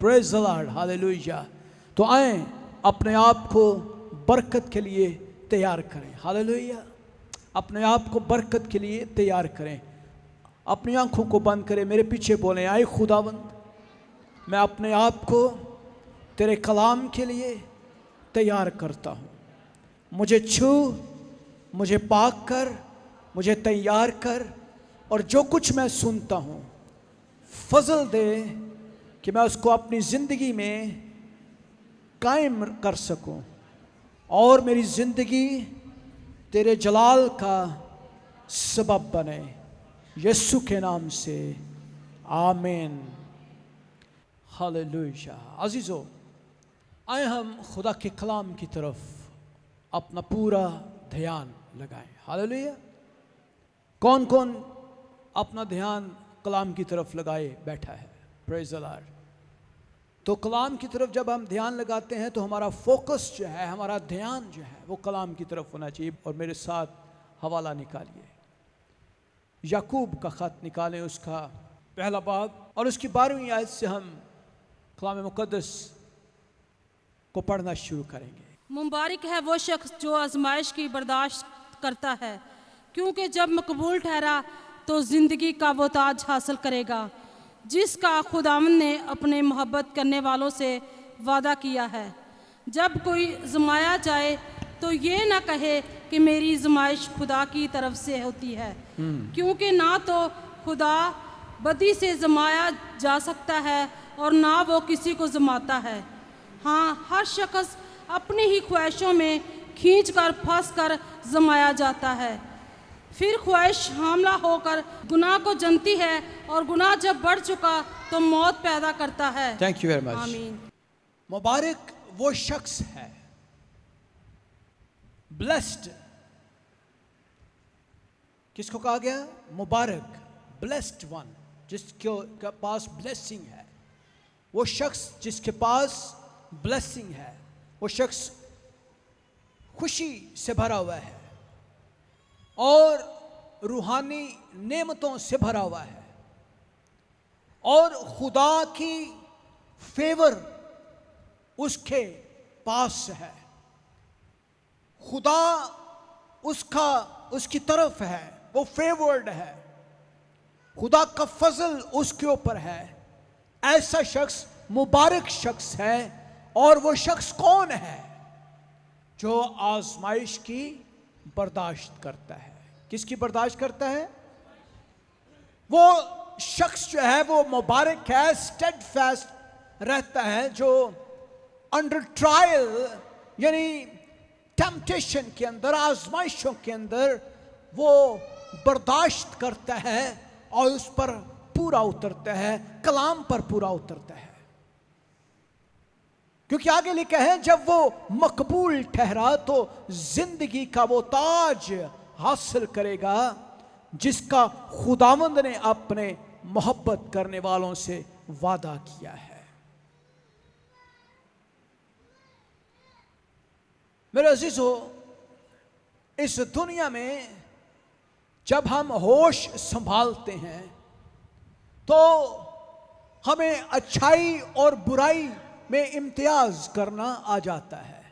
Praise the Lord, hallelujah. तो आए अपने आप को बरकत के लिए तैयार करें, हालेलुया। अपने आप को बरकत के लिए तैयार करें। अपनी आंखों को बंद करें, मेरे पीछे बोलें, आए खुदावंद मैं अपने आप को तेरे कलाम के लिए तैयार करता हूँ। मुझे छू, मुझे पाक कर, मुझे तैयार कर, और जो कुछ मैं सुनता हूँ फजल दे कि मैं उसको अपनी ज़िंदगी में कायम कर सकूं और मेरी ज़िंदगी तेरे जलाल का सबब बने, यीशु के नाम से आमीन, हालेलुया। अजीज़ों, आए हम खुदा के कलाम की तरफ अपना पूरा ध्यान लगाएं, हालेलुया। कौन कौन अपना ध्यान कलाम की तरफ लगाए बैठा है? Praise the Lord. तो कलाम की तरफ जब हम ध्यान लगाते हैं तो हमारा फोकस जो है, हमारा ध्यान जो है वो कलाम की तरफ होना चाहिए। और मेरे साथ हवाला निकालिए, याकूब का ख़त निकालें, उसका पहला बाब और उसकी 12वीं आयत से हम कलाम मुक़द्दस को पढ़ना शुरू करेंगे। मुबारक है वो शख्स जो आजमाइश की बर्दाश्त करता है, क्योंकि जब मकबूल ठहरा तो ज़िंदगी का वो ताज हासिल करेगा जिसका खुदावंद ने अपने मोहब्बत करने वालों से वादा किया है। जब कोई जमाया जाए तो ये ना कहे कि मेरी जमाइश खुदा की तरफ से होती है, क्योंकि ना तो खुदा बदी से जमाया जा सकता है और ना वो किसी को जमाता है। हाँ, हर शख्स अपनी ही ख्वाहिशों में खींच कर फंस कर जमाया जाता है। फिर ख्वाहिश हमला होकर गुनाह को जनती है और गुनाह जब बढ़ चुका तो मौत पैदा करता है। Thank you very much. आमीन। मुबारक वो शख्स है, ब्लेस्ड, किसको कहा गया? मुबारक, ब्लेस्ड वन, जिसके पास ब्लेसिंग है। वो शख्स जिसके पास ब्लेसिंग है, वो शख्स खुशी से भरा हुआ है और रूहानी नेमतों से भरा हुआ है और खुदा की फेवर उसके पास है। खुदा उसकी तरफ है, वो फेवर्ड है, खुदा का फजल उसके ऊपर है। ऐसा शख्स मुबारक शख्स है। और वो शख्स कौन है? जो आजमाइश की बर्दाश्त करता है। किसकी बर्दाश्त करता है? वो शख्स जो है वो मुबारक है, स्टेडफास्ट रहता है, जो अंडर ट्रायल यानी टेम्पटेशन के अंदर, आजमाइशों के अंदर वो बर्दाश्त करता है और उस पर पूरा उतरता है, कलाम पर पूरा उतरता है। क्योंकि आगे लिखा है जब वो मकबूल ठहरा तो जिंदगी का वो ताज हासिल करेगा जिसका खुदावंद ने अपने मोहब्बत करने वालों से वादा किया है। मेरे अजीजों, इस दुनिया में जब हम होश संभालते हैं तो हमें अच्छाई और बुराई में इम्तियाज करना आ जाता है।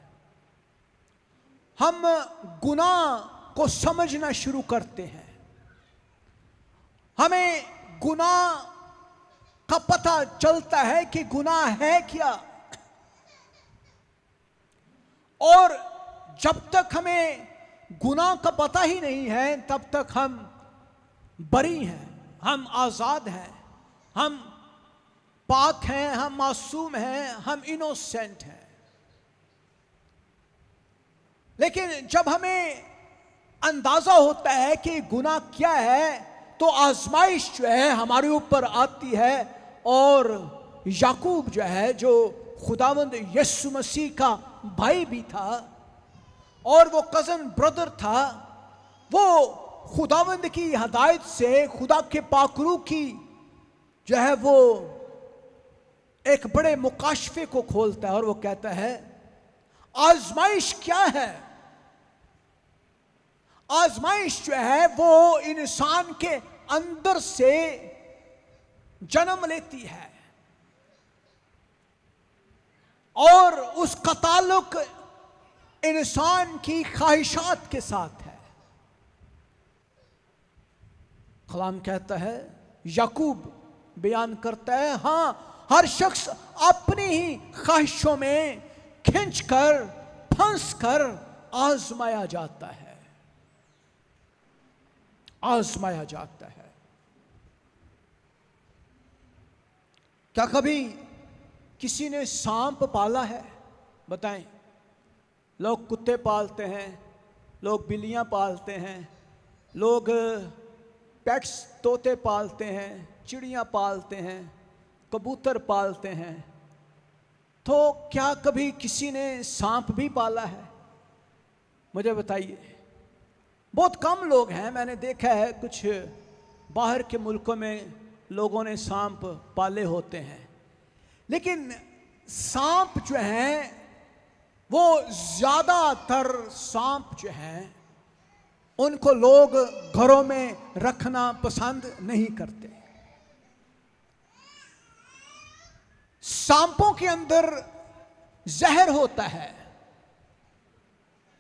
हम गुनाह को समझना शुरू करते हैं। हमें गुनाह का पता चलता है कि गुनाह है क्या, और जब तक हमें गुनाह का पता ही नहीं है तब तक हम बरी हैं, हम आज़ाद हैं, हम पाक हैं, हम मासूम हैं, हम इनोसेंट हैं। लेकिन जब हमें अंदाजा होता है कि गुनाह क्या है तो आजमाइश जो है हमारे ऊपर आती है। और याकूब जो है, जो खुदावंद यीशु मसीह का भाई भी था और वो कज़न ब्रदर था, वो खुदावंद की हदायत से खुदा के पाकरू की जो है वो एक बड़े मुकाशफे को खोलता है और वो कहता है आजमाइश क्या है? आजमाइश जो है वो इंसान के अंदर से जन्म लेती है। और उसका ताल्लुक इंसान की ख्वाहिशात के साथ है। कलाम कहता है, याकूब बयान करता है, हाँ, हर शख्स अपनी ही ख्वाहिशों में खिंचकर फंसकर आजमाया जाता है, आजमाया जाता है। क्या कभी किसी ने सांप पाला है? बताएं। लोग कुत्ते पालते हैं, लोग बिल्लियां पालते हैं, लोग पेट्स तोते पालते हैं, चिड़ियां पालते हैं, कबूतर पालते हैं। तो क्या कभी किसी ने सांप भी पाला है? मुझे बताइए। बहुत कम लोग हैं, मैंने देखा है कुछ बाहर के मुल्कों में लोगों ने सांप पाले होते हैं, लेकिन सांप जो हैं वो ज़्यादातर सांप जो हैं उनको लोग घरों में रखना पसंद नहीं करते। सांपों के अंदर जहर होता है,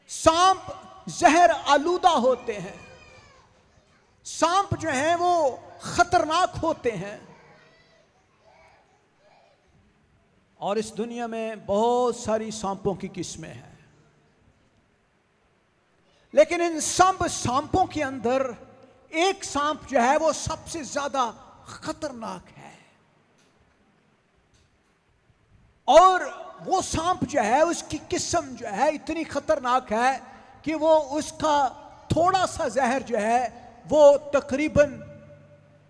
सांप जहर आलूदा होते हैं, सांप जो हैं वो खतरनाक होते हैं। और इस दुनिया में बहुत सारी सांपों की किस्में हैं, लेकिन इन सब सांपों के अंदर एक सांप जो है वो सबसे ज्यादा खतरनाक है। और वो सांप जो है उसकी किस्म जो है इतनी खतरनाक है कि वो उसका थोड़ा सा जहर जो है वो तकरीबन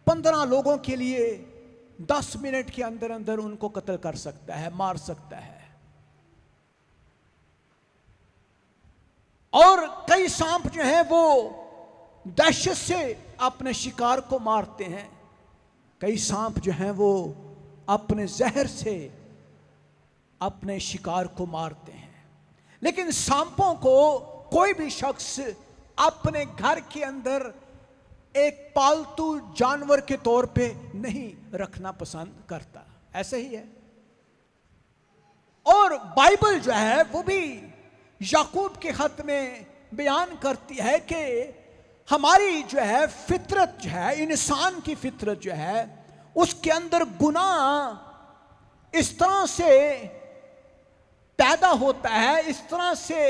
15 लोगों के लिए 10 मिनट के अंदर अंदर उनको कत्ल कर सकता है, मार सकता है। और कई सांप जो हैं वो दहशत से अपने शिकार को मारते हैं, कई सांप जो हैं वो अपने जहर से अपने शिकार को मारते हैं। लेकिन सांपों को कोई भी शख्स अपने घर के अंदर एक पालतू जानवर के तौर पे नहीं रखना पसंद करता। ऐसे ही है। और बाइबल जो है वो भी याकूब के खत में बयान करती है कि हमारी जो है फितरत जो है, इंसान की फितरत जो है, उसके अंदर गुनाह इस तरह से पैदा होता है, इस तरह से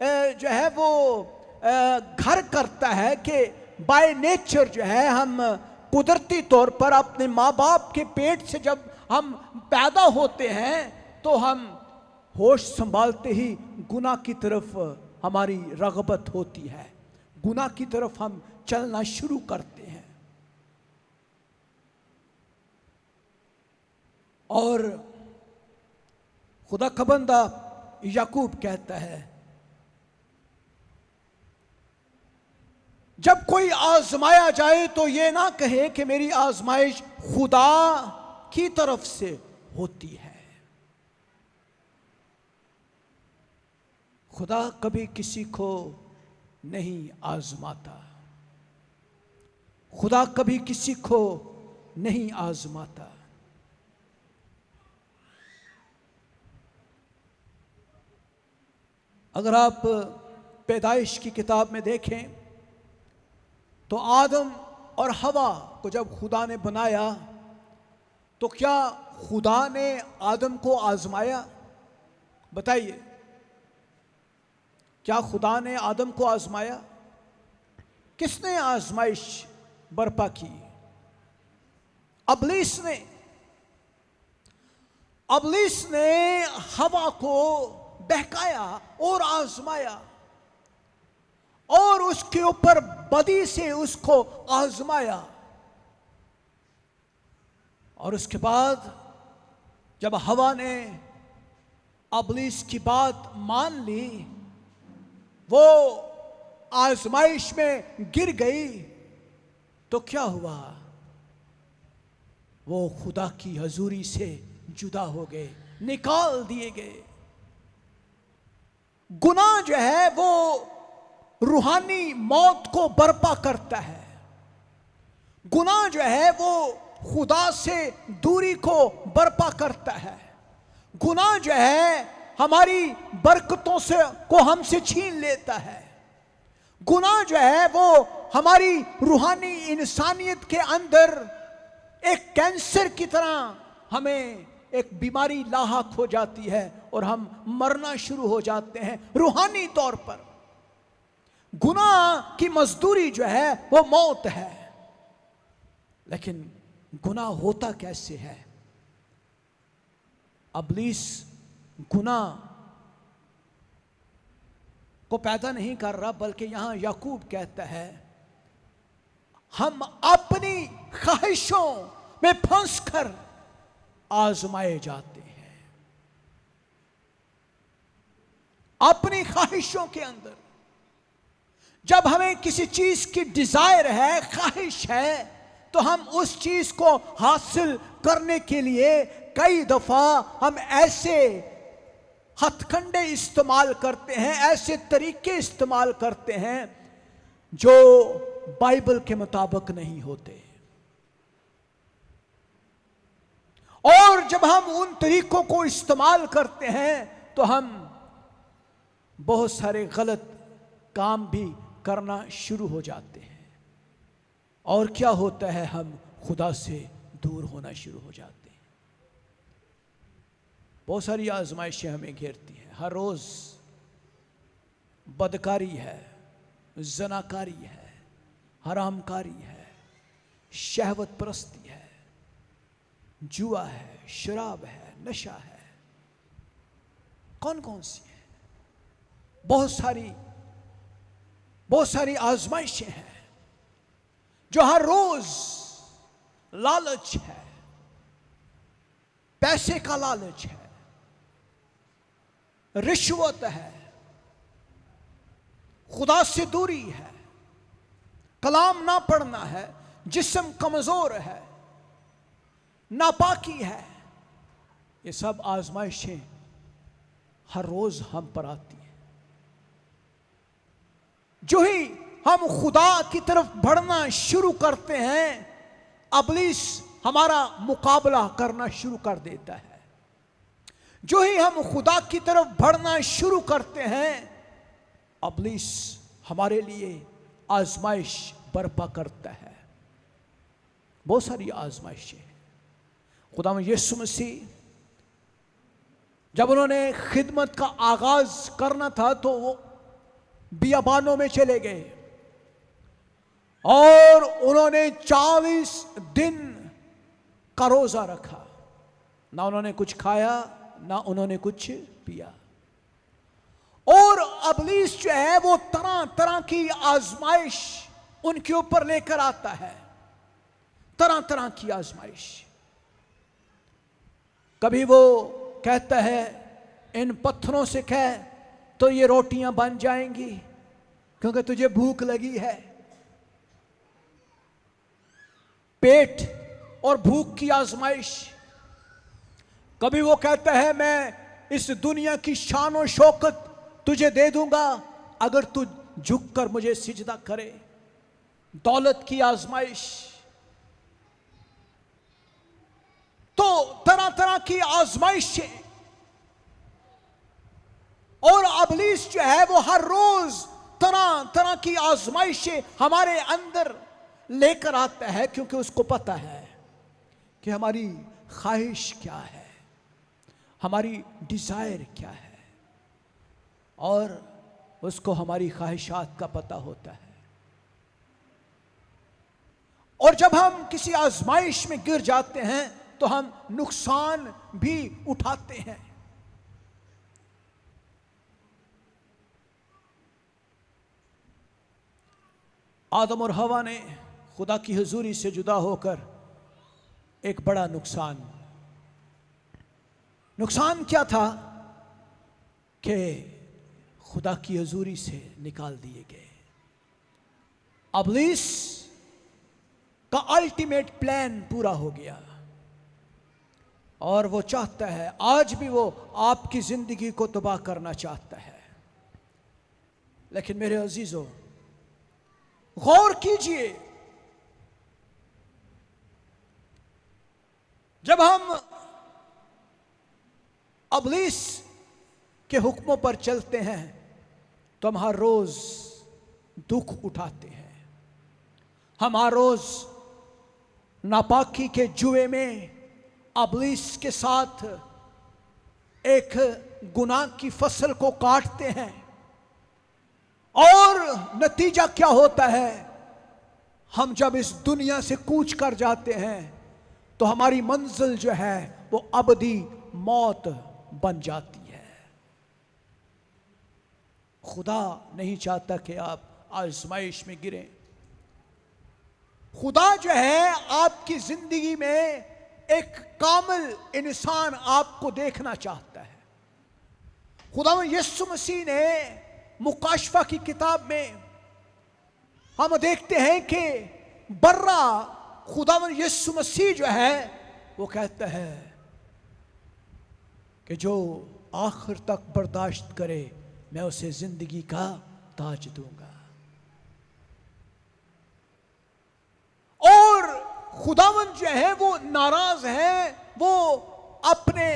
जो है वो घर करता है कि बाय नेचर जो है हम कुदरती तौर पर अपने माँ बाप के पेट से जब हम पैदा होते हैं तो हम होश संभालते ही गुनाह की तरफ हमारी रग़बत होती है, गुनाह की तरफ हम चलना शुरू करते हैं। और खुदा का बंदा याकूब कहता है, जब कोई आजमाया जाए तो ये ना कहे कि मेरी आजमाइश खुदा की तरफ से होती है। खुदा कभी किसी को नहीं आजमाता, खुदा कभी किसी को नहीं आजमाता। अगर आप पैदाइश की किताब में देखें तो आदम और हवा को जब खुदा ने बनाया तो क्या खुदा ने आदम को आजमाया? बताइए, क्या खुदा ने आदम को आजमाया? किसने आजमाइश बर्पा की? अबलीस ने। अबलीस ने हवा को बहकाया और आजमाया और उसके ऊपर बदी से उसको आजमाया। और उसके बाद जब हवा ने अबलीस की बात मान ली, वो आजमाइश में गिर गई, तो क्या हुआ? वो खुदा की हजूरी से जुदा हो गए, निकाल दिए गए। गुनाह जो है वो रूहानी मौत को बर्पा करता है। गुनाह जो है वो खुदा से दूरी को बर्पा करता है। गुनाह जो है हमारी बरकतों से को हमसे छीन लेता है। गुनाह जो है वो हमारी रूहानी इंसानियत के अंदर एक कैंसर की तरह हमें एक बीमारी लाहक हो जाती है और हम मरना शुरू हो जाते हैं रूहानी तौर पर। गुनाह की मजदूरी जो है वो मौत है। लेकिन गुनाह होता कैसे है? इब्लीस गुनाह को पैदा नहीं कर रहा, बल्कि यहां याकूब कहता है हम अपनी ख्वाहिशों में फंसकर आजमाए जाते हैं। अपनी ख्वाहिशों के अंदर जब हमें किसी चीज की डिजायर है, ख्वाहिश है, तो हम उस चीज को हासिल करने के लिए कई दफा हम ऐसे हथकंडे इस्तेमाल करते हैं, ऐसे तरीके इस्तेमाल करते हैं जो बाइबल के मुताबिक नहीं होते। और जब हम उन तरीकों को इस्तेमाल करते हैं तो हम बहुत सारे गलत काम भी करना शुरू हो जाते हैं। और क्या होता है? हम खुदा से दूर होना शुरू हो जाते हैं। बहुत सारी आजमाइशें हमें घेरती हैं। हर रोज बदकारी है, जनाकारी है, हरामकारी है, शहवत परस्ती है, जुआ है, शराब है, नशा है, कौन कौन सी है? बहुत सारी आजमाइशें हैं जो हर रोज लालच है, पैसे का लालच है, रिश्वत है, खुदा से दूरी है, कलाम ना पढ़ना है, जिस्म कमजोर है, नापाकी है। ये सब आजमाइशें हर रोज हम पर आती हैं। जो ही हम खुदा की तरफ बढ़ना शुरू करते हैं, इब्लीस हमारा मुकाबला करना शुरू कर देता है। जो ही हम खुदा की तरफ बढ़ना शुरू करते हैं, इब्लीस हमारे लिए आजमाइश बर्पा करता है। बहुत सारी आजमाइशें। खुदा यीशु मसीह जब उन्होंने खिदमत का आगाज करना था तो वो बियाबानों में चले गए और उन्होंने 40 दिन का रोजा रखा। ना उन्होंने कुछ खाया, ना उन्होंने कुछ पिया। और इब्लीस जो है वो तरह तरह की आजमाइश उनके ऊपर लेकर आता है, तरह तरह की आजमाइश। कभी वो कहता है इन पत्थरों से कह तो ये रोटियां बन जाएंगी क्योंकि तुझे भूख लगी है। पेट और भूख की आजमाइश। कभी वो कहता है मैं इस दुनिया की शान और शौकत तुझे दे दूंगा अगर तू झुककर मुझे सिजदा करे। दौलत की आजमाइश। तो तरह तरह की आजमाइशें। और इब्लीस जो है वो हर रोज तरह तरह की आजमाइशें हमारे अंदर लेकर आता है, क्योंकि उसको पता है कि हमारी ख्वाहिश क्या है, हमारी डिजायर क्या है, और उसको हमारी ख्वाहिशात का पता होता है। और जब हम किसी आजमाइश में गिर जाते हैं तो हम नुकसान भी उठाते हैं। आदम और हवा ने खुदा की हुजूरी से जुदा होकर एक बड़ा नुकसान क्या था कि खुदा की हुजूरी से निकाल दिए गए। इब्लीस का अल्टीमेट प्लान पूरा हो गया और वो चाहता है, आज भी वो आपकी जिंदगी को तबाह करना चाहता है। लेकिन मेरे अजीजों, गौर कीजिए, जब हम इब्लीस के हुक्मों पर चलते हैं तो हम हर रोज दुख उठाते हैं। हम हर रोज नापाकी के जुए में इब्लीस के साथ एक गुनाह की फसल को काटते हैं और नतीजा क्या होता है? हम जब इस दुनिया से कूच कर जाते हैं तो हमारी मंजिल जो है वो अबदी मौत बन जाती है। खुदा नहीं चाहता कि आप आजमाइश में गिरें। खुदा जो है आपकी जिंदगी में एक कामिल इंसान आपको देखना चाहता है। खुदा यीशु मसीह ने मुकाशफा की किताब में हम देखते हैं कि बर्रा खुदावन यीशु मसीह जो है वो कहता है कि जो आखिर तक बर्दाश्त करे मैं उसे जिंदगी का ताज दूंगा। और खुदावन जो है वो नाराज है, वो अपने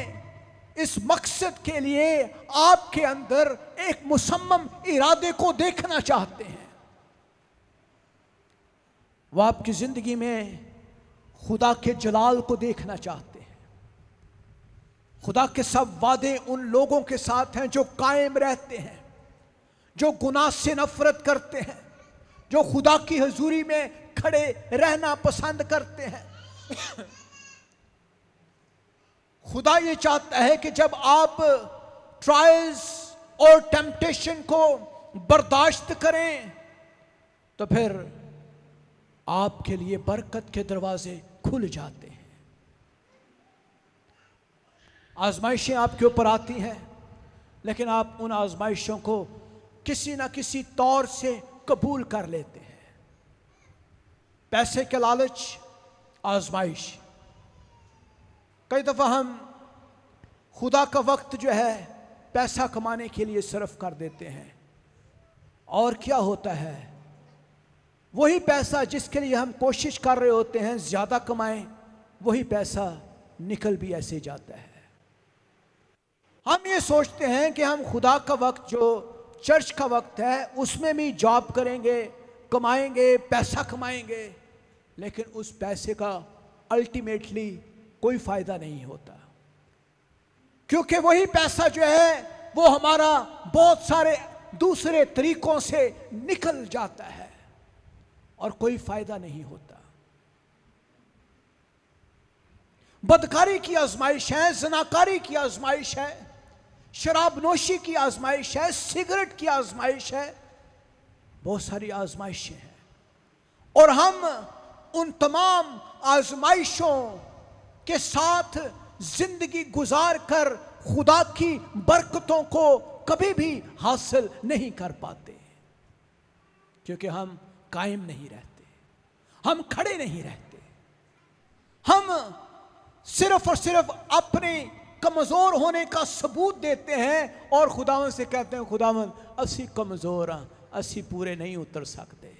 इस मकसद के लिए आपके अंदर एक मुसम्मम इरादे को देखना चाहते हैं। वह आपकी जिंदगी में खुदा के जलाल को देखना चाहते हैं। खुदा के सब वादे उन लोगों के साथ हैं जो कायम रहते हैं, जो गुनाह से नफरत करते हैं, जो खुदा की हजूरी में खड़े रहना पसंद करते हैं। खुदा ये चाहता है कि जब आप ट्रायल्स और टेम्पटेशन को बर्दाश्त करें तो फिर आपके लिए बरकत के दरवाजे खुल जाते हैं। आजमाइशें आपके ऊपर आती हैं, लेकिन आप उन आजमाइशों को किसी ना किसी तौर से कबूल कर लेते हैं। पैसे के लालच आजमाइश। कई दफ़ा हम खुदा का वक्त जो है पैसा कमाने के लिए सर्फ कर देते हैं, और क्या होता है? वही पैसा जिसके लिए हम कोशिश कर रहे होते हैं ज़्यादा कमाएं, वही पैसा निकल भी ऐसे जाता है। हम ये सोचते हैं कि हम खुदा का वक्त, जो चर्च का वक्त है, उसमें भी जॉब करेंगे, कमाएंगे, पैसा कमाएंगे, लेकिन उस पैसे का अल्टीमेटली कोई फ़ायदा नहीं होता, क्योंकि वही पैसा जो है वो हमारा बहुत सारे दूसरे तरीकों से निकल जाता है और कोई फायदा नहीं होता। बदकारी की आजमाइश है, जनाकारी की आजमाइश है, शराबनोशी की आजमाइश है, सिगरेट की आजमाइश है, बहुत सारी आजमाइशें हैं। और हम उन तमाम आजमाइशों के साथ जिंदगी गुजार कर खुदा की बरकतों को कभी भी हासिल नहीं कर पाते, क्योंकि हम कायम नहीं रहते, हम खड़े नहीं रहते। हम सिर्फ और सिर्फ अपने कमजोर होने का सबूत देते हैं और खुदावन से कहते हैं, खुदावन असी कमजोर हैं, असी पूरे नहीं उतर सकते।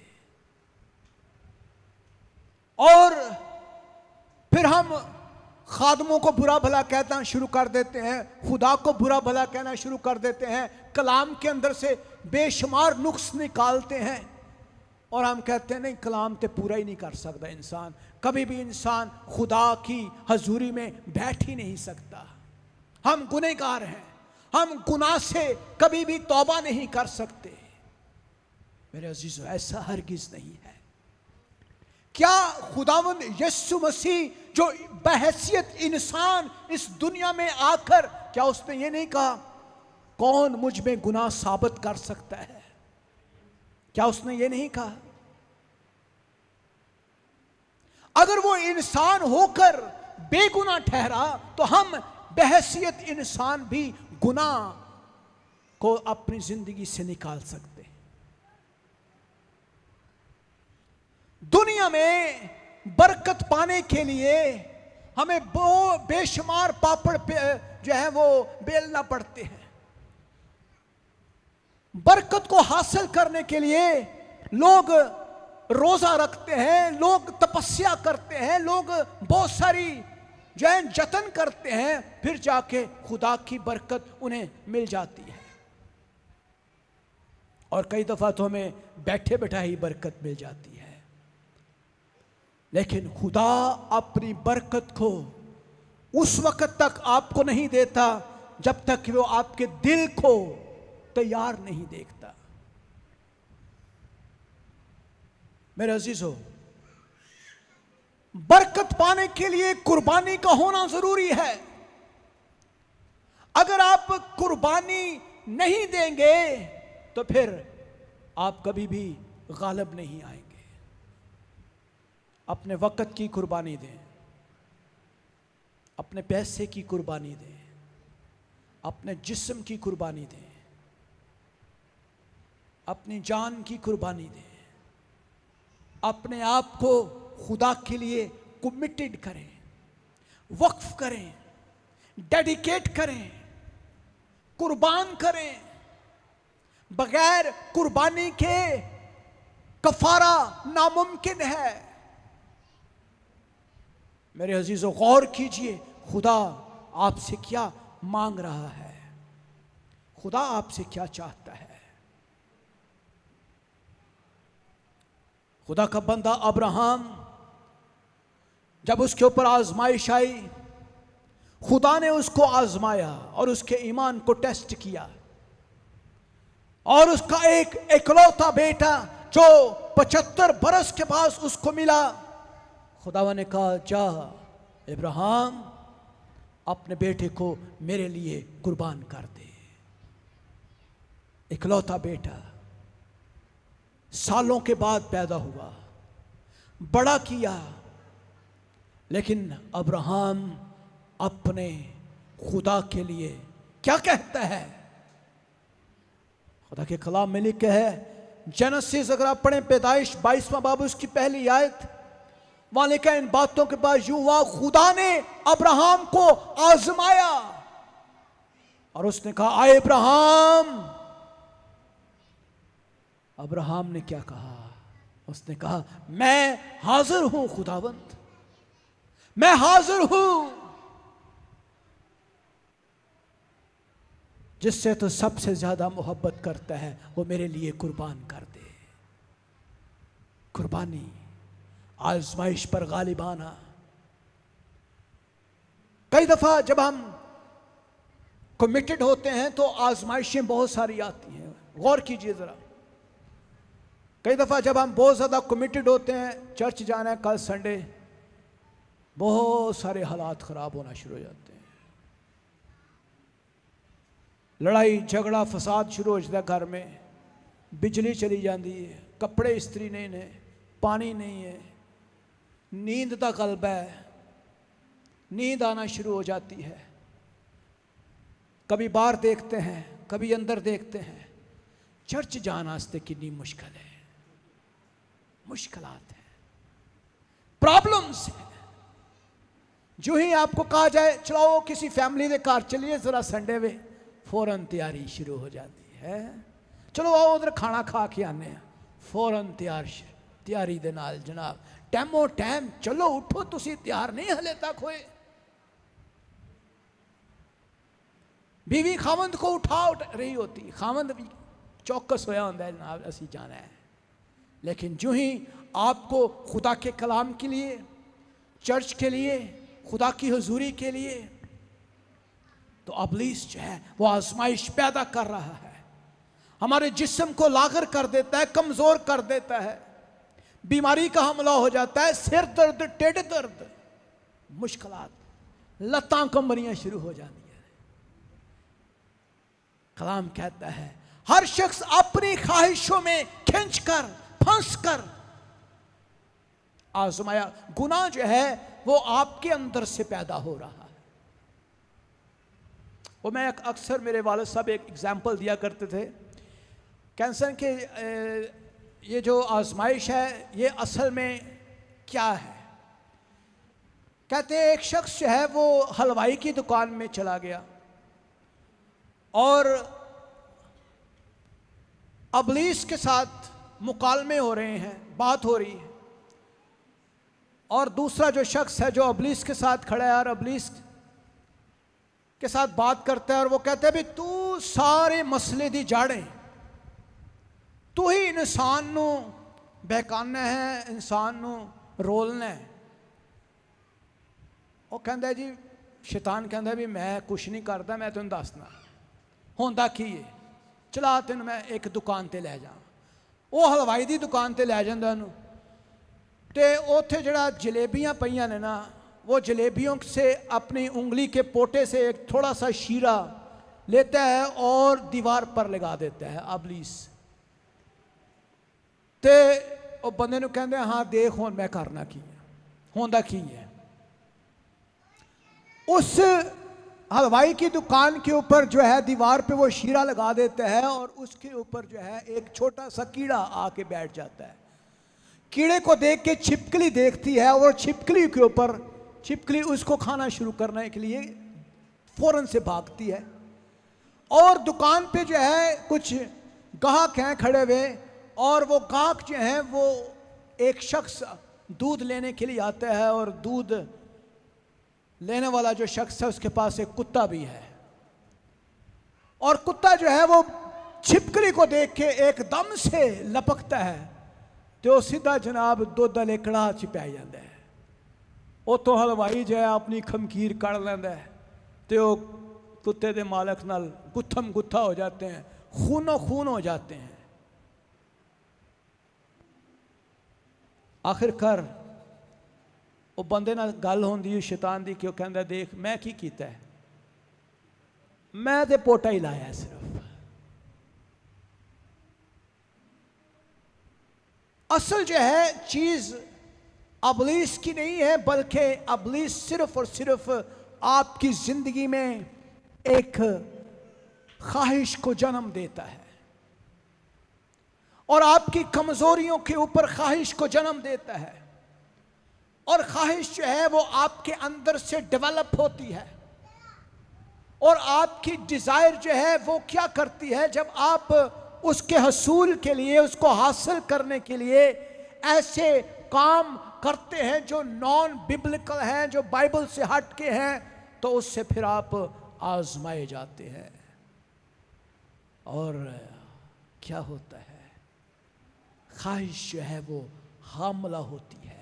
और फिर हम खादमों को बुरा भला कहना शुरू कर देते हैं, खुदा को बुरा भला कहना शुरू कर देते हैं, कलाम के अंदर से बेशुमार नुक्स निकालते हैं और हम कहते हैं नहीं, कलाम तो पूरा ही नहीं कर सकता इंसान, कभी भी इंसान खुदा की हजूरी में बैठ ही नहीं सकता। हम गुनहगार हैं, हम गुनाह से कभी भी तौबा नहीं कर सकते। मेरे अजीजों, ऐसा हरगिज नहीं है। क्या खुदावंद यीशु मसीह जो बहैसियत इंसान इस दुनिया में आकर, क्या उसने ये नहीं कहा कौन मुझ में गुनाह साबित कर सकता है? क्या उसने ये नहीं कहा? अगर वो इंसान होकर बेगुनाह ठहरा तो हम बहैसियत इंसान भी गुनाह को अपनी जिंदगी से निकाल सकते हैं। दुनिया में बरकत पाने के लिए हमें बेशुमार पापड़ जो है वो बेलना पड़ते हैं। बरकत को हासिल करने के लिए लोग रोजा रखते हैं, लोग तपस्या करते हैं, लोग बहुत सारी जो है जतन करते हैं, फिर जाके खुदा की बरकत उन्हें मिल जाती है। और कई दफा तो हमें बैठे बैठा ही बरकत मिल जाती है। लेकिन खुदा अपनी बरकत को उस वक्त तक आपको नहीं देता जब तक वो आपके दिल को तैयार नहीं देखता। मेरे अजीजों, बरकत पाने के लिए कुर्बानी का होना जरूरी है। अगर आप कुर्बानी नहीं देंगे तो फिर आप कभी भी गालिब नहीं आएंगे। अपने वक्त की कुर्बानी दें, अपने पैसे की कुर्बानी दें, अपने जिस्म की कुर्बानी दें, अपनी जान की कुर्बानी दें, अपने आप को खुदा के लिए कमिटेड करें, वक्फ करें, डेडिकेट करें, कुर्बान करें। बगैर कुर्बानी के कफारा नामुमकिन है। मेरे अजीजों, गौर कीजिए, खुदा आपसे क्या मांग रहा है, खुदा आपसे क्या चाहता है। खुदा का बंदा अब्राहम, जब उसके ऊपर आजमाइश आई, खुदा ने उसको आजमाया और उसके ईमान को टेस्ट किया। और उसका एक इकलौता बेटा जो 75 बरस के बाद उसको मिला, खुदावा ने कहा, जा इब्राहिम, अपने बेटे को मेरे लिए कुर्बान कर दे। इकलौता बेटा सालों के बाद पैदा हुआ, बड़ा किया, लेकिन अब्राहम अपने खुदा के लिए क्या कहता है? खुदा के कलाम में लिखा है, जेनेसिस अगर आप पढ़ें, पैदाइश 22वां बाब उसकी पहली आयत, वहां लिखा है, इन बातों के बाद यूं हुआ, खुदा ने अब्राहम को आजमाया और उसने कहा, आए इब्राहिम। अब्राहम ने क्या कहा? उसने कहा, मैं हाजिर हूं खुदावंद, मैं हाजिर हूं। जिससे तो सबसे ज्यादा मोहब्बत करता है वो मेरे लिए कुर्बान कर दे। कुर्बानी, आजमाइश पर गालिब आना। कई दफा जब हम कमिटेड होते हैं तो आजमाइशें बहुत सारी आती हैं। गौर कीजिए जरा, कई दफा जब हम बहुत ज्यादा कमिटेड होते हैं, चर्च जाना है कल संडे, बहुत सारे हालात खराब होना शुरू हो जाते हैं। लड़ाई झगड़ा फसाद शुरू हो जाता है घर में, बिजली चली जाती है, कपड़े इस्त्री नहीं ने, पानी नहीं है, नींद का गलबा है, नींद आना शुरू हो जाती है। कभी बाहर देखते हैं, कभी अंदर देखते हैं। चर्च जाना वास्ते कितनी मुश्किल है, मुश्किलात है, प्रॉब्लम्स है। जो ही आपको कहा जाए चलाओ किसी फैमिली के घर चलिए जरा संडे वे, फौरन तैयारी शुरू हो जाती है। चलो आओ उधर खाना खा के आने हैं, फौरन तैयारी दे नाल जनाब, टाइमो टाइम चलो उठो, तुसी तैयार नहीं हले तक होए। बीवी खावंद को उठा रही होती, खावंद भी चौकस होया होंदा है जनाब असी जाना है। लेकिन जो ही आपको खुदा के कलाम के लिए, चर्च के लिए, खुदा की हुजूरी के लिए, तो अबलीस जो है वो आजमाइश पैदा कर रहा है, हमारे जिस्म को लागर कर देता है, कमजोर कर देता है, बीमारी का हमला हो जाता है, सिर दर्द, टेढ़ दर्द, मुश्किलात, लतां कमरियां शुरू हो जाती है। कलाम कहता है हर शख्स अपनी ख्वाहिशों में खिंचकर, फंसकर आजमाया। गुनाह जो है वो आपके अंदर से पैदा हो रहा है। वो मैं अक्सर, मेरे वालिद साहब एक एग्जाम्पल दिया करते थे, कैंसर के ये जो आजमाइश है ये असल में क्या है। कहते हैं एक शख्स जो है वो हलवाई की दुकान में चला गया और अबलीस के साथ मुकालमे हो रहे हैं, बात हो रही है। और दूसरा जो शख्स है जो अबलीस के साथ खड़ा है और अबलीस के साथ बात करता है और वो कहता है भी तू सारे मसले दी जाड़े, तू ही इंसान नू बहकाना है, इंसान नू रोलना है। वो कहता है जी, शैतान कहता भी मैं कुछ नहीं करता, मैं तुम दसना होंदा की है, चला तेन मैं एक दुकान ते लै जा। वो हलवाई की दुकान ते लै जांदा उहनूं, ते उत्थे जड़ा जलेबियां पईयां ने ना, वो जलेबियों से अपनी उंगली के पोटे से एक थोड़ा सा शीरा लेता है और दीवार पर लगा देता है अबलीस। ते वो बंदे नूं कहंदे हाँ देख हुण मैं करना की है, होंदा की है। उस हलवाई की दुकान के ऊपर जो है दीवार पे वो शीरा लगा देता है और उसके ऊपर जो है एक छोटा सा कीड़ा आके बैठ जाता है। कीड़े को देख के छिपकली देखती है और छिपकली के ऊपर, छिपकली उसको खाना शुरू करने के लिए फौरन से भागती है। और दुकान पे जो है कुछ गाहक हैं खड़े हुए, और वो गाहक जो हैं वो एक शख्स दूध लेने के लिए आता है, और दूध लेने वाला जो शख्स है उसके पास एक कुत्ता भी है, और कुत्ता जो है वो छिपकली को देख के एकदम से लपकता है, तो सीधा जनाब दुध वाले कड़ाह च पै जाता है। उतों हलवाई जो है अपनी खमकीर कड़ लेंदा है, तो कुत्ते के मालक नाल गुत्थम गुत्था हो जाते हैं, खूनो खून हो जाते हैं। आखिरकार वो बंदे नाल गल होंदी है शैतान दी कि वो कहंदा देख मैं की कीता है, मैं तो पोटा ही लाया सिर्फ। असल जो है चीज अबलीस की नहीं है, बल्कि अबलीस सिर्फ और सिर्फ आपकी जिंदगी में एक ख्वाहिश को जन्म देता है और आपकी कमजोरियों के ऊपर ख्वाहिश को जन्म देता है। और ख्वाहिश जो है वो आपके अंदर से डेवलप होती है, और आपकी डिजायर जो है वो क्या करती है, जब आप उसके हसूल के लिए, उसको हासिल करने के लिए ऐसे काम करते हैं जो नॉन बिब्लिकल हैं, जो बाइबल से हट के हैं, तो उससे फिर आप आजमाए जाते हैं। और क्या होता है, ख्वाहिश जो है वो हामला होती है,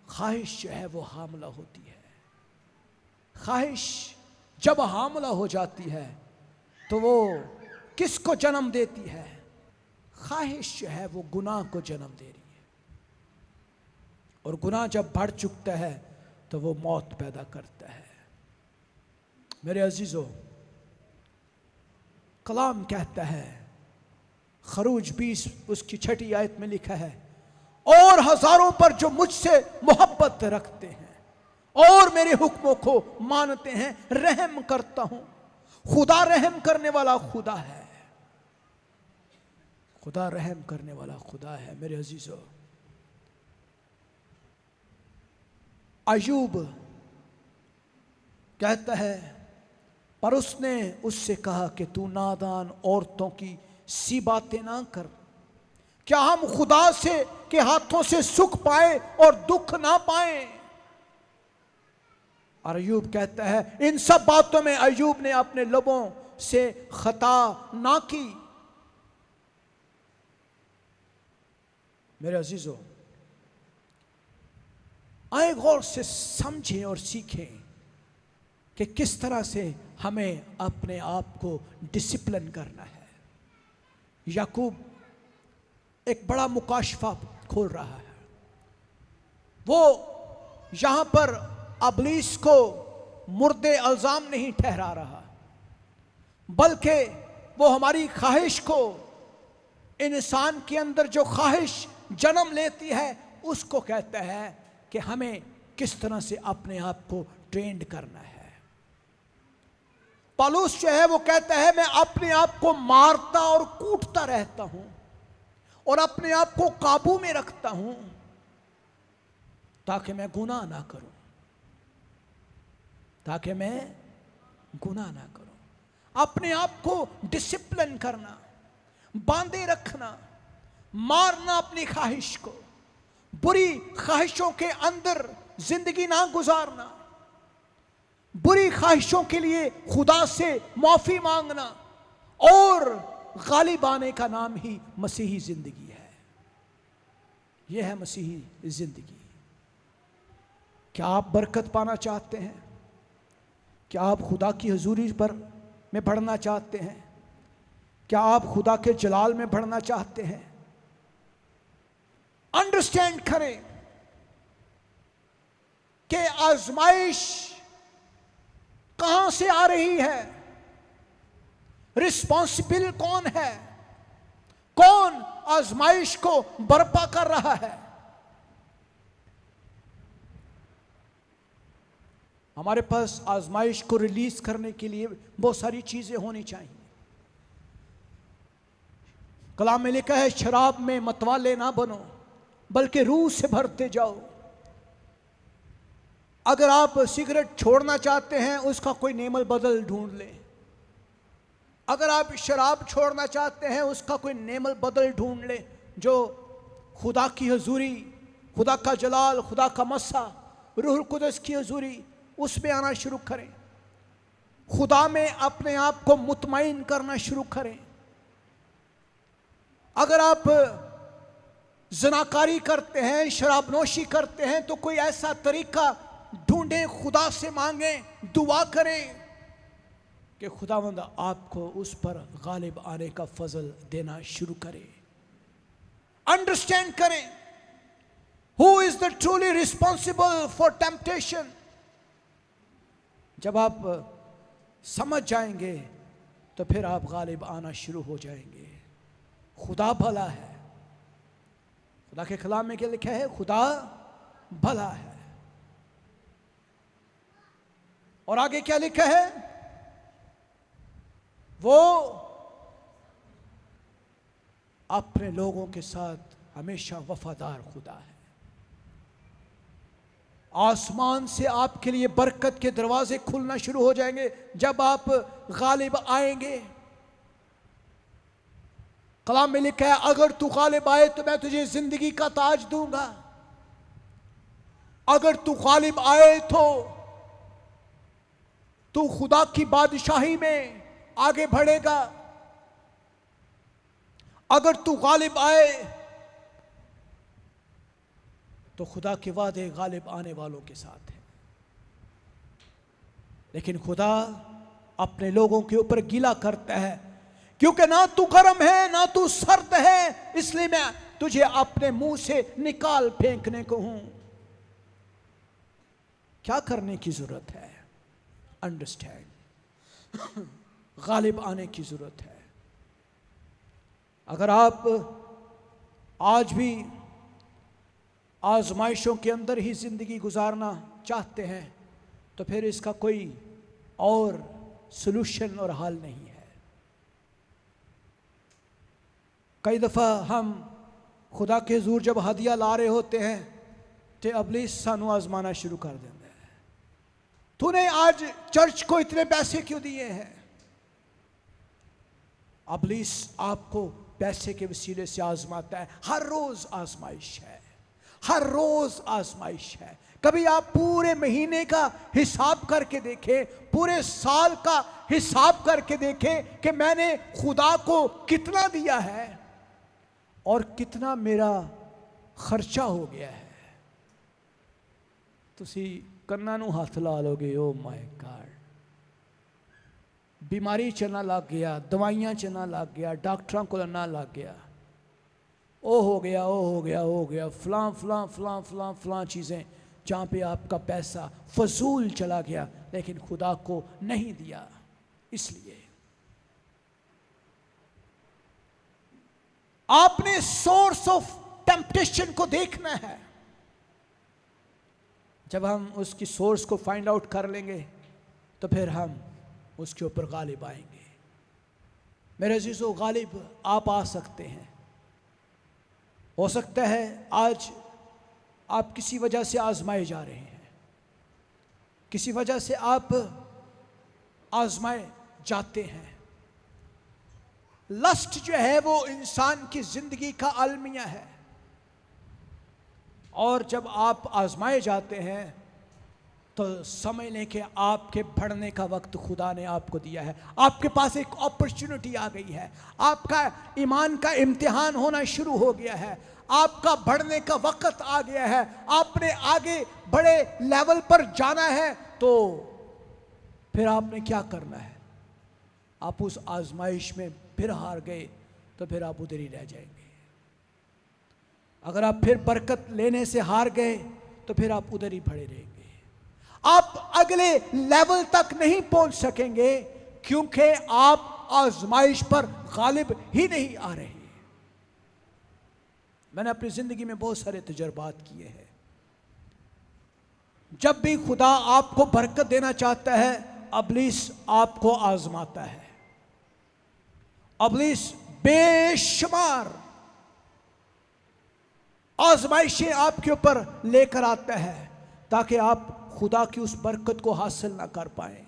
ख्वाहिश जो है वो हामला होती है। ख्वाहिश जब हामला हो जाती है तो वो किसको जन्म देती है? ख्वाहिश जो है वो गुनाह को जन्म दे रही है, और गुनाह जब बढ़ चुकता है तो वो मौत पैदा करता है। मेरे अजीजों, कलाम कहता है, खरूज 20 उसकी 6 आयत में लिखा है, और हजारों पर जो मुझसे मोहब्बत रखते हैं और मेरे हुक्मों को मानते हैं रहम करता हूं। खुदा रहम करने वाला खुदा है, खुदा रहम करने वाला खुदा है। मेरे अजीजों, अयूब कहता है, पर उसने उससे कहा कि तू नादान औरतों की सी बातें ना कर, क्या हम खुदा से के हाथों से सुख पाए और दुख ना पाए? और अयूब कहता है, इन सब बातों में अयूब ने अपने लबों से खता ना की। मेरे अजीजों, आए गौर से समझें और सीखें कि किस तरह से हमें अपने आप को डिसिप्लिन करना है। याकूब एक बड़ा मुकाशफा खोल रहा है। वो यहां पर अबलीस को मुर्दे अल्जाम नहीं ठहरा रहा, बल्कि वो हमारी ख्वाहिश को, इंसान के अंदर जो ख्वाहिश जन्म लेती है, उसको कहता है कि हमें किस तरह से अपने आप को ट्रेंड करना है। पौलुस जो है वो कहता है, मैं अपने आप को मारता और कूटता रहता हूं और अपने आप को काबू में रखता हूं ताकि मैं गुनाह ना करूं, ताकि मैं गुनाह ना करूं। अपने आप को डिसिप्लिन करना, बांधे रखना, मारना अपनी ख्वाहिश को, बुरी ख्वाहिशों के अंदर जिंदगी ना गुजारना, बुरी ख्वाहिशों के लिए खुदा से माफी मांगना, और गालिब आने का नाम ही मसीही जिंदगी है। यह है मसीही जिंदगी। क्या आप बरकत पाना चाहते हैं? क्या आप खुदा की हजूरी पर में बढ़ना चाहते हैं? क्या आप खुदा के जलाल में बढ़ना चाहते हैं? अंडरस्टैंड करें कि आजमाइश कहां से आ रही है, रिस्पॉन्सिबल कौन है, कौन आजमाइश को बर्पा कर रहा है। हमारे पास आजमाइश को रिलीज करने के लिए बहुत सारी चीजें होनी चाहिए। कलाम में लिखा है, शराब में मतवाले ना बनो बल्कि रूह से भरते जाओ। अगर आप सिगरेट छोड़ना चाहते हैं, उसका कोई नेमल बदल ढूंढ लें। अगर आप शराब छोड़ना चाहते हैं, उसका कोई नेमल बदल ढूंढ लें जो खुदा की हजूरी, खुदा का जलाल, खुदा का मस्सा, रूहुल कुदस की हजूरी, उसमें आना शुरू करें। खुदा में अपने आप को मुतमईन करना शुरू करें। अगर आप ज़नाकारी करते हैं, शराबनोशी करते हैं, तो कोई ऐसा तरीका ढूंढें, खुदा से मांगें, दुआ करें कि खुदावंद आपको उस पर गालिब आने का फजल देना शुरू करे। अंडरस्टैंड करें, who is the truly responsible for temptation. जब आप समझ जाएंगे तो फिर आप गालिब आना शुरू हो जाएंगे। खुदा भला है। खुदा के कलाम में क्या लिखा है? खुदा भला है। और आगे क्या लिखा है? वो अपने लोगों के साथ हमेशा वफादार खुदा है। आसमान से आपके लिए बरकत के दरवाजे खुलना शुरू हो जाएंगे जब आप गालिब आएंगे। कलाम में लिखा है, अगर तू गालिब आए तो मैं तुझे जिंदगी का ताज दूंगा। अगर तू गालिब आए तो तू खुदा की बादशाही में आगे बढ़ेगा। अगर तू गालिब आए तो खुदा के वादे गालिब आने वालों के साथ है। लेकिन खुदा अपने लोगों के ऊपर गिला करता है, क्योंकि ना तू गर्म है ना तू सर्द है, इसलिए मैं तुझे अपने मुंह से निकाल फेंकने को हूं। क्या करने की जरूरत है? अंडरस्टैंड, गालिब आने की जरूरत है। अगर आप आज भी आजमाइशों के अंदर ही जिंदगी गुजारना चाहते हैं तो फिर इसका कोई और सलूशन और हल नहीं है। कई दफ़ा हम खुदा के हुजूर जब हदिया ला रहे होते हैं तो इब्लीस सानू आजमाना शुरू कर देता है। तूने आज चर्च को इतने पैसे क्यों दिए हैं? इब्लीस आपको पैसे के वसीले से आजमाता है। हर रोज आजमाइश है, हर रोज आजमाइश है। कभी आप पूरे महीने का हिसाब करके देखें, पूरे साल का हिसाब करके देखें कि मैंने खुदा को कितना दिया है और कितना मेरा खर्चा हो गया है। तुसी कन्ना नू हथ ला लोगे, ओ माय गॉड, बीमारी च ना लग गया, दवाइयां च ना लग गया, डॉक्टरों को ना लग गया, ओ हो गया, ओ हो गया, ओ हो गया, फलां फलां फलां फलां फलां चीज़ें जहाँ पे आपका पैसा फजूल चला गया लेकिन खुदा को नहीं दिया। इसलिए आपने सोर्स ऑफ टेम्पटेशन को देखना है। जब हम उसकी सोर्स को फाइंड आउट कर लेंगे तो फिर हम उसके ऊपर गालिब आएंगे। मेरे अजीजों, गालिब आप आ सकते हैं। हो सकता है आज आप किसी वजह से आजमाए जा रहे हैं, किसी वजह से आप आजमाए जाते हैं। लस्ट जो है वो इंसान की जिंदगी का अलमिया है। और जब आप आजमाए जाते हैं तो समझ लें कि आपके बढ़ने का वक्त खुदा ने आपको दिया है। आपके पास एक अपॉर्चुनिटी आ गई है, आपका ईमान का इम्तिहान होना शुरू हो गया है, आपका बढ़ने का वक्त आ गया है, आपने आगे बड़े लेवल पर जाना है। तो फिर आपने क्या करना है? आप उस आजमाइश में फिर हार गए तो फिर आप उधर ही रह जाएंगे। अगर आप फिर बरकत लेने से हार गए तो फिर आप उधर ही खड़े रहेंगे। आप अगले लेवल तक नहीं पहुंच सकेंगे क्योंकि आप आजमाइश पर गालिब ही नहीं आ रहे। मैंने अपनी जिंदगी में बहुत सारे तजुर्बात किए हैं। जब भी खुदा आपको बरकत देना चाहता है, अबलीस आपको आजमाता है। अबलीस बेशुमार आजमाइशें आपके ऊपर लेकर आता है ताकि आप खुदा की उस बरकत को हासिल ना कर पाए।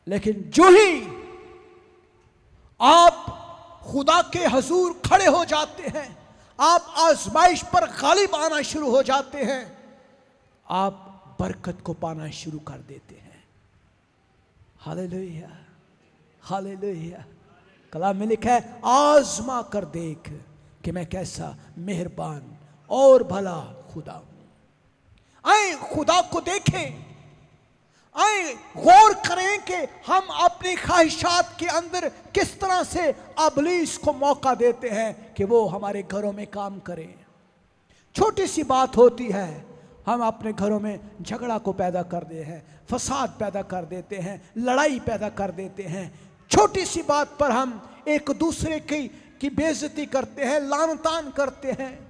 लेकिन जो ही आप खुदा के हजूर खड़े हो जाते हैं, आप आजमाइश पर गालिब आना शुरू हो जाते हैं, आप बरकत को पाना शुरू कर देते हैं। Hallelujah, hallelujah. कलाम में लिखा है, आजमा कर देख कि मैं कैसा मेहरबान और भला खुदा हूं। आए खुदा को देखें, आए गौर करें कि हम अपनी ख्वाहिशात के अंदर किस तरह से अबलीस को मौका देते हैं कि वो हमारे घरों में काम करें। छोटी सी बात होती है, हम अपने घरों में झगड़ा को पैदा कर देते हैं, फसाद पैदा कर देते हैं, लड़ाई पैदा कर देते हैं। छोटी सी बात पर हम एक दूसरे की बेइज्जती करते हैं, लानतान करते हैं।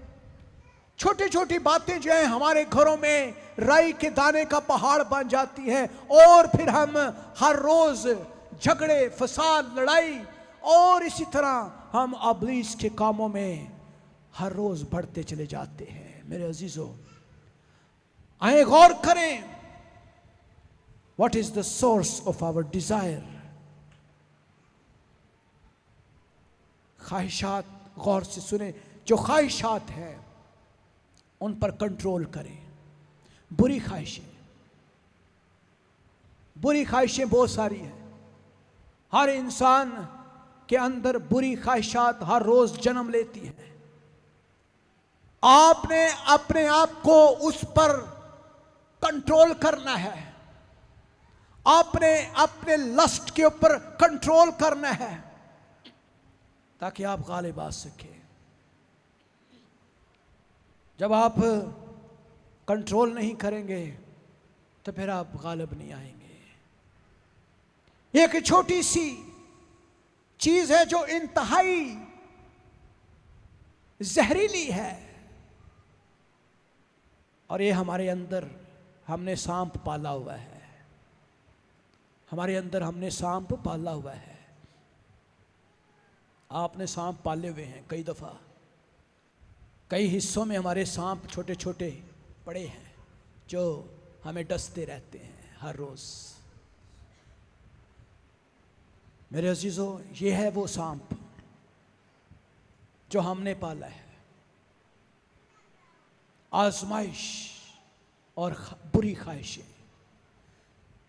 छोटी छोटी बातें जो है हमारे घरों में राई के दाने का पहाड़ बन जाती है और फिर हम हर रोज झगड़े, फसाद, लड़ाई और इसी तरह हम अबलीस के कामों में हर रोज बढ़ते चले जाते हैं। मेरे अजीजों, आए गौर करें, what is the source of our desire. ख्वाहिशात, गौर से सुने, जो ख्वाहिशात हैं उन पर कंट्रोल करें। बुरी ख्वाहिशें, बुरी ख्वाहिशें बहुत सारी हैं। हर इंसान के अंदर बुरी ख्वाहिशात हर रोज जन्म लेती हैं। आपने अपने आप को उस पर कंट्रोल करना है, आपने अपने लस्ट के ऊपर कंट्रोल करना है ताकि आप गालिब आ सकें। जब आप कंट्रोल नहीं करेंगे तो फिर आप गालिब नहीं आएंगे। एक छोटी सी चीज है जो इंतहाई जहरीली है और ये हमारे अंदर हमने सांप पाला हुआ है। हमारे अंदर हमने सांप पाला हुआ है। आपने सांप पाले हुए हैं कई दफा। कई हिस्सों में हमारे सांप छोटे छोटे पड़े हैं जो हमें डसते रहते हैं हर रोज। मेरे अजीजों, ये है वो सांप जो हमने पाला है। आजमाइश और बुरी ख्वाहिशें।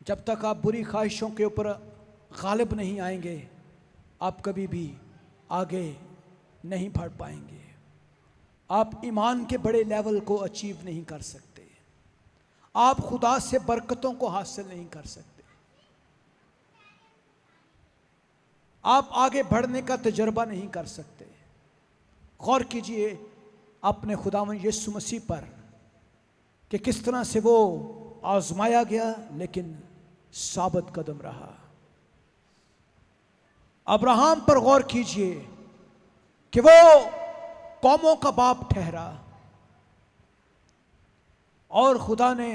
जब तक आप बुरी ख्वाहिशों के ऊपर गालिब नहीं आएंगे, आप कभी भी आगे नहीं बढ़ पाएंगे। आप ईमान के बड़े लेवल को अचीव नहीं कर सकते। आप खुदा से बरकतों को हासिल नहीं कर सकते। आप आगे बढ़ने का तजर्बा नहीं कर सकते। गौर कीजिए अपने खुदावंद यीशु मसीह पर कि किस तरह से वो आजमाया गया लेकिन साबित कदम रहा। अब्राहम पर गौर कीजिए कि वो कौमों का बाप ठहरा और खुदा ने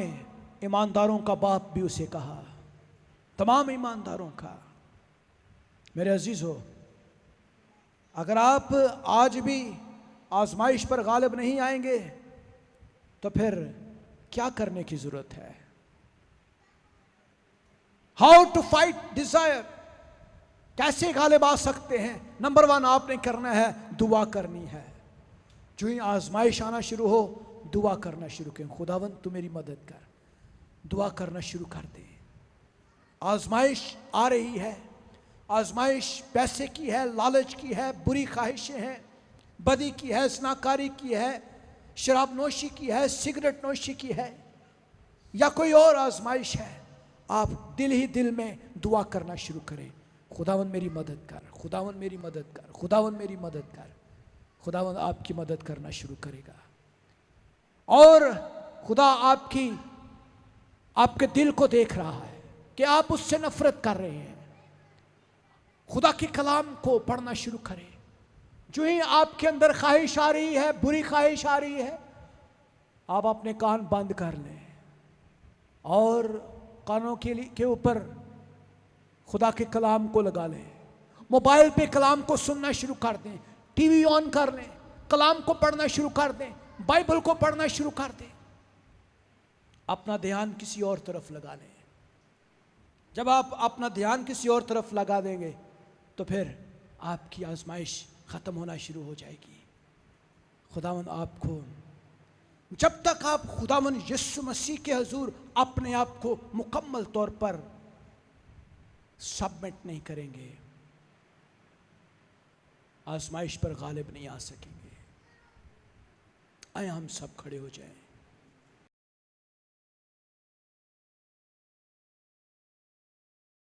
ईमानदारों का बाप भी उसे कहा, तमाम ईमानदारों का। मेरे अजीजों, अगर आप आज भी आजमाइश पर गालिब नहीं आएंगे तो फिर क्या करने की जरूरत है? हाउ टू फाइट डिजायर, कैसे गालिब आ सकते हैं? नंबर 1 आपने करना है, दुआ करनी है। जो ही आजमाइश आना शुरू हो, दुआ करना शुरू करें, खुदावंद तू मेरी मदद कर। दुआ करना शुरू कर दे। आजमाइश आ रही है, आजमाइश पैसे की है, लालच की है, बुरी ख्वाहिशें हैं, बदी की है, ज़नाकारी की है, शराब नोशी की है, सिगरेट नोशी की है, या कोई और आजमाइश है। आप दिल ही दिल में दुआ करना शुरू करें, खुदावंद मेरी मदद कर, खुदावंद मेरी मदद कर, खुदावंद मेरी मदद कर। खुदावंद आपकी मदद करना शुरू करेगा और खुदा आपके दिल को देख रहा है कि आप उससे नफरत कर रहे हैं। खुदा के कलाम को पढ़ना शुरू करें। जो ही आपके अंदर ख्वाहिश आ रही है, बुरी ख्वाहिश आ रही है, आप अपने कान बंद कर लें और कानों के ऊपर खुदा के कलाम को लगा लें। मोबाइल पे कलाम को सुनना शुरू कर दें, टीवी ऑन कर लें, कलाम को पढ़ना शुरू कर दें, बाइबल को पढ़ना शुरू कर दें। अपना ध्यान किसी और तरफ लगा लें। जब आप अपना ध्यान किसी और तरफ लगा देंगे तो फिर आपकी आजमाइश ख़त्म होना शुरू हो जाएगी। खुदावंद आपको, जब तक आप खुदावंद यीशु मसीह के हुजूर अपने आप को मुकम्मल तौर पर सबमिट नहीं करेंगे, आजमाइश पर गालिब नहीं आ सकेंगे। आए हम सब खड़े हो जाएं।